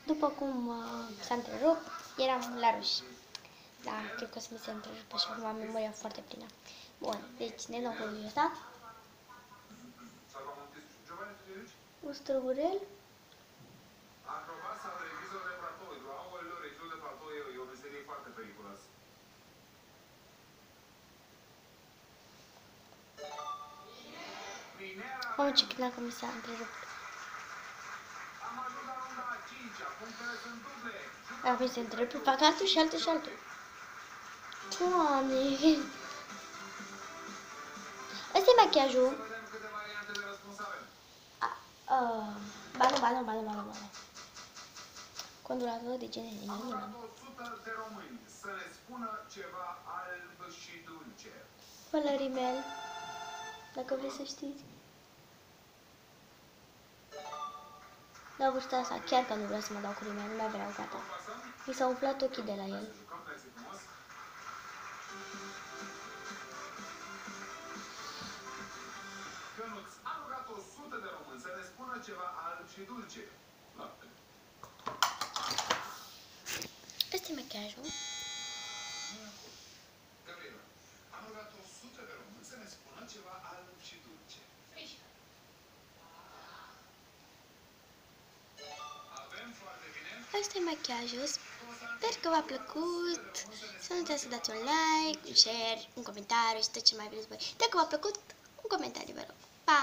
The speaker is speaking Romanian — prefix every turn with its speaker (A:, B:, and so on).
A: După cum s-a întrerupt, eram la ruși. Da, cred că o să mi se întrerupă și acum am memoria foarte plină. Bun, deci nenocul ăsta. Usturugurel.
B: Acrobat sau revizor de platou. Aoleu, revizor de platou e o meserie foarte periculoasă.
A: Mamă, ce clar că mi s-a întrerupt.
B: Am ajuns la runda a 5-a, punctele sunt duble.
A: Acum se întrerupe, fac altul și altul și altul. Doamne! Ăsta-i machiajul.
B: Să vedem câte variante de răspuns avem.
A: Ba nu. Condulator de genere.
B: Am rugat 100 de români să ne spună ceva alb și dulce.
A: Pălărimel, dacă vreți să știți. La vârsta asta, chiar că nu vreau să mă dau cu rimel, nu mai vreau, gata. Mi s-au umflat ochii de la el.
B: Cănuț, am rugat 100 de români să ne spună ceva alb și dulce. Lapte.
A: Ăsta-i machiajul.
B: Gabriela, am rugat 100 de români să ne spună ceva alb și dulce. Avem foarte bine.
A: Ăsta-i machiajul. Sper că v-a plăcut. Să nu uitați să dați un like, un share, un comentariu și tot ce mai vreți voi. Dacă v-a plăcut, un comentariu, vă rog. Pa!